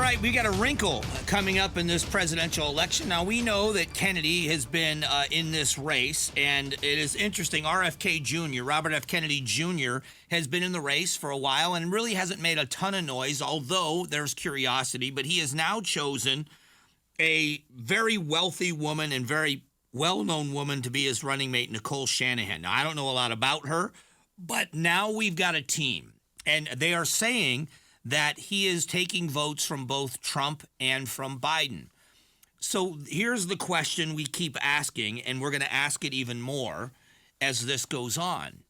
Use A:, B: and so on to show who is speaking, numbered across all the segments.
A: right, we got a wrinkle coming up in this presidential election. Now, we know that Kennedy has been in this race, and it is interesting. RFK Jr., Robert F. Kennedy Jr., has been in the race for a while and really hasn't made a ton of noise, although there's curiosity. But he has now chosen a very wealthy woman and very well-known woman to be his running mate, Nicole Shanahan. Now, I don't know a lot about her, but now we've got a team, and they are saying that he is taking votes from both Trump and from Biden. So here's the question we keep asking, and we're going to ask it even more as this goes on.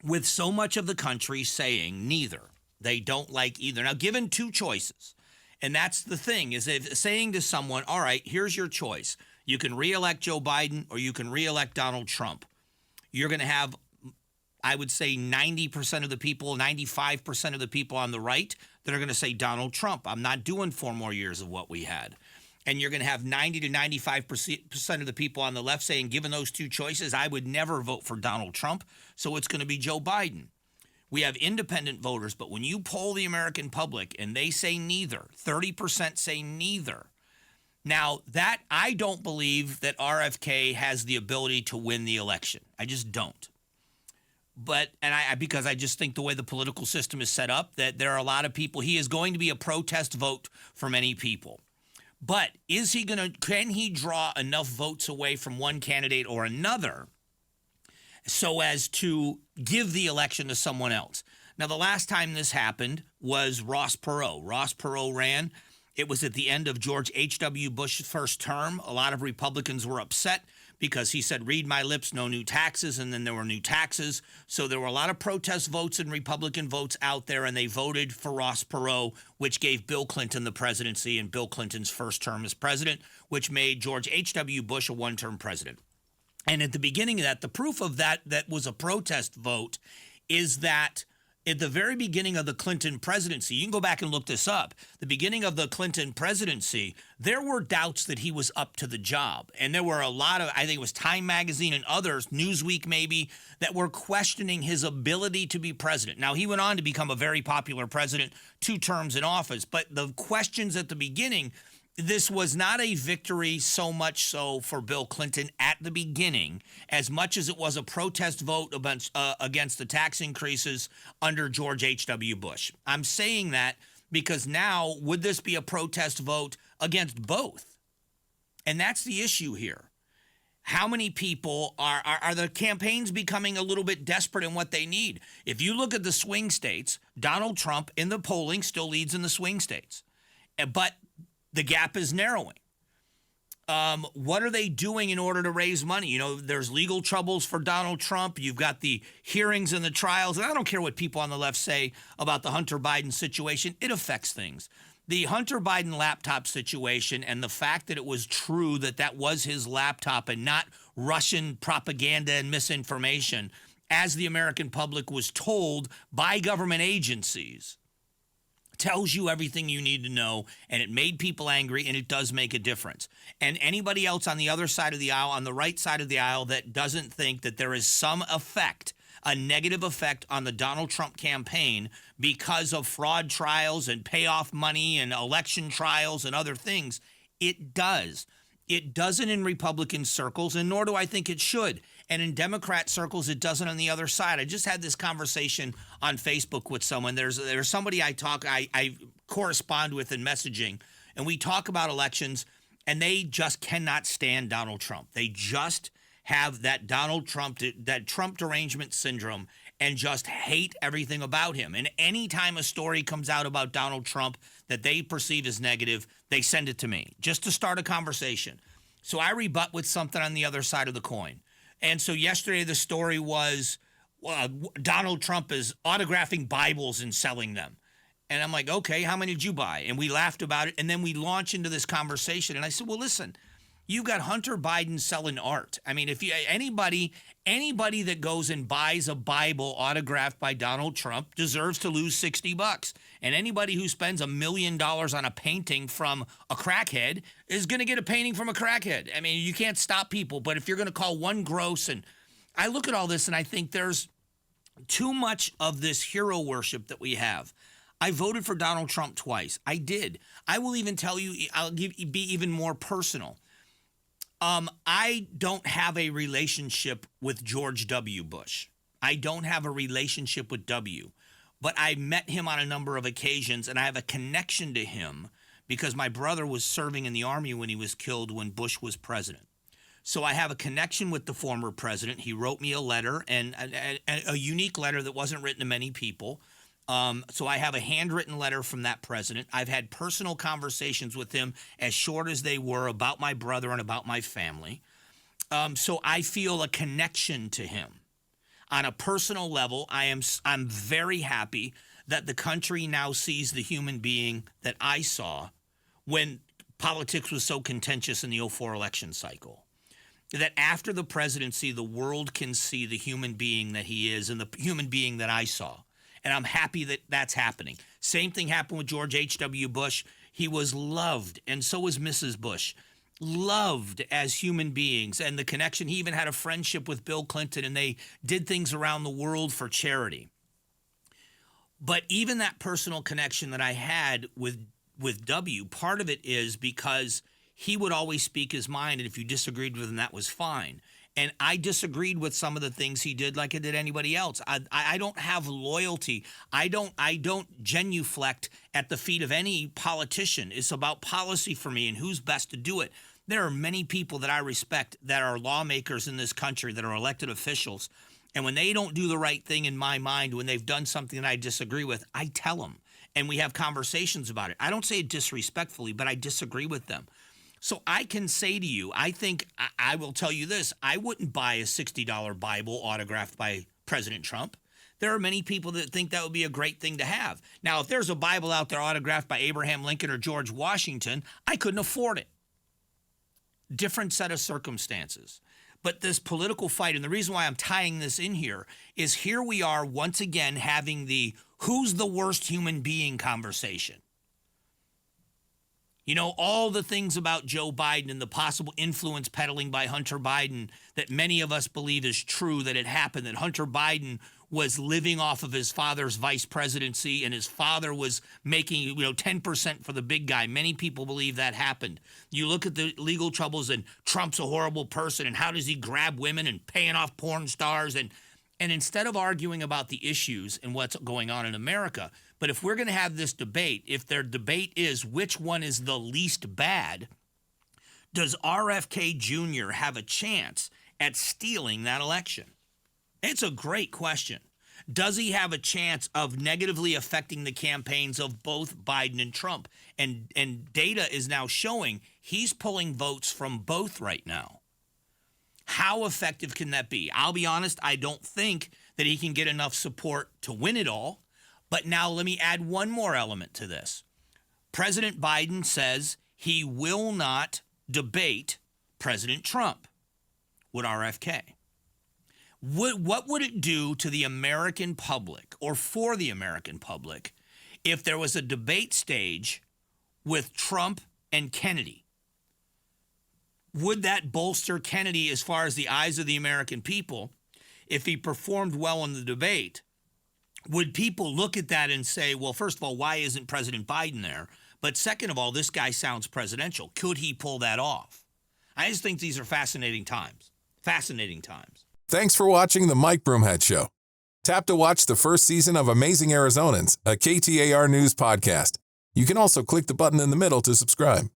A: With so much of the country saying neither, they don't like either. Now, given two choices, and that's the thing, is if saying to someone, all right, here's your choice. You can reelect Joe Biden or you can reelect Donald Trump. You're going to have, I would say, 90% of the people, 95% of the people on the right that are going to say Donald Trump. I'm not doing 4 more years of what we had. And you're going to have 90 to 95% of the people on the left saying, given those two choices, I would never vote for Donald Trump, so it's going to be Joe Biden. We have independent voters, but when you poll the American public and they say neither, 30% say neither. Now, that I don't believe that RFK has the ability to win the election. I just don't. But because I just think the way the political system is set up, that there are a lot of people, he is going to be a protest vote for many people. But can he draw enough votes away from one candidate or another so as to give the election to someone else? Now, the last time this happened was Ross Perot. Ross Perot ran. It was at the end of George H.W. Bush's first term. A lot of Republicans were upset because he said, read my lips, no new taxes, and then there were new taxes. So there were a lot of protest votes and Republican votes out there, and they voted for Ross Perot, which gave Bill Clinton the presidency and Bill Clinton's first term as president, which made George H.W. Bush a one-term president. And at the beginning of that, the proof of that was a protest vote is that at the very beginning of the Clinton presidency, you can go back and look this up, the beginning of the Clinton presidency, there were doubts that he was up to the job. And there were a lot of, I think it was Time Magazine and others, Newsweek maybe, that were questioning his ability to be president. Now, he went on to become a very popular president, 2 terms in office. But the questions at the beginning, this was not a victory so much so for Bill Clinton at the beginning as much as it was a protest vote against the tax increases under George H.W. Bush. I'm saying that because now, would this be a protest vote against both? And that's the issue here. How many people are the campaigns becoming a little bit desperate in what they need? If you look at the swing states, Donald Trump in the polling still leads in the swing states. But the gap is narrowing. What are they doing in order to raise money? You know, there's legal troubles for Donald Trump. You've got the hearings and the trials. And I don't care what people on the left say about the Hunter Biden situation. It affects things. The Hunter Biden laptop situation and the fact that it was true that that was his laptop and not Russian propaganda and misinformation, as the American public was told by government agencies, tells you everything you need to know, and it made people angry, and it does make a difference. And anybody else on the other side of the aisle, on the right side of the aisle, that doesn't think that there is some effect, a negative effect on the Donald Trump campaign because of fraud trials and payoff money and election trials and other things, it does. It doesn't in Republican circles, and nor do I think it should. And in Democrat circles, it doesn't on the other side. I just had this conversation on Facebook with someone. There's somebody I correspond with in messaging, and we talk about elections, and they just cannot stand Donald Trump. They just have that Trump derangement syndrome and just hate everything about him. And anytime a story comes out about Donald Trump that they perceive as negative, they send it to me just to start a conversation. So I rebut with something on the other side of the coin. And so yesterday the story was Donald Trump is autographing Bibles and selling them. And I'm like, okay, how many did you buy? And we laughed about it. And then we launch into this conversation. And I said, well, listen, you've got Hunter Biden selling art. I mean, if anybody that goes and buys a Bible autographed by Donald Trump deserves to lose $60. And anybody who spends $1 million on a painting from a crackhead is going to get a painting from a crackhead. I mean, you can't stop people. But if you're going to call one gross, and I look at all this and I think there's too much of this hero worship that we have. I voted for Donald Trump twice. I did. I will even tell you, be even more personal. I don't have a relationship with George W. Bush. I don't have a relationship with W. But I met him on a number of occasions, and I have a connection to him because my brother was serving in the Army when he was killed when Bush was president. So I have a connection with the former president. He wrote me a letter, and a unique letter that wasn't written to many people. So I have a handwritten letter from that president. I've had personal conversations with him, as short as they were, about my brother and about my family. So I feel a connection to him. On a personal level, I'm very happy that the country now sees the human being that I saw when politics was so contentious in the 2004 election cycle. That after the presidency, the world can see the human being that he is and the human being that I saw. And I'm happy that that's happening. Same thing happened with George H.W. Bush. He was loved, and so was Mrs. Bush. Loved as human beings, and the connection. He even had a friendship with Bill Clinton, and they did things around the world for charity. But even that personal connection that I had with W, part of it is because he would always speak his mind, and if you disagreed with him, that was fine. And I disagreed with some of the things he did like I did anybody else. I don't have loyalty. I don't genuflect at the feet of any politician. It's about policy for me and who's best to do it. There are many people that I respect that are lawmakers in this country, that are elected officials. And when they don't do the right thing in my mind, when they've done something that I disagree with, I tell them. And we have conversations about it. I don't say it disrespectfully, but I disagree with them. So I can say to you, I will tell you this, I wouldn't buy a $60 Bible autographed by President Trump. There are many people that think that would be a great thing to have. Now, if there's a Bible out there autographed by Abraham Lincoln or George Washington, I couldn't afford it. Different set of circumstances. But this political fight, and the reason why I'm tying this in here, is here we are once again having the who's the worst human being conversation. You know, all the things about Joe Biden and the possible influence peddling by Hunter Biden that many of us believe is true, that it happened, that Hunter Biden was living off of his father's vice presidency and his father was making, 10% for the big guy. Many people believe that happened. You look at the legal troubles and Trump's a horrible person and how does he grab women and paying off porn stars and instead of arguing about the issues and what's going on in America, but if we're going to have this debate, if their debate is which one is the least bad, does RFK Jr. have a chance at stealing that election? It's a great question. Does he have a chance of negatively affecting the campaigns of both Biden and Trump? And data is now showing he's pulling votes from both right now. How effective can that be? I'll be honest, I don't think that he can get enough support to win it all. But now let me add one more element to this. President Biden says he will not debate President Trump with RFK. What would it do to the American public or for the American public if there was a debate stage with Trump and Kennedy? Would that bolster Kennedy as far as the eyes of the American people if he performed well in the debate? Would people look at that and say, well, first of all, why isn't President Biden there? But second of all, this guy sounds presidential. Could he pull that off? I just think these are fascinating times. Fascinating times.
B: Thanks for watching The Mike Broomhead Show. Tap to watch the first season of Amazing Arizonans, a KTAR News podcast. You can also click the button in the middle to subscribe.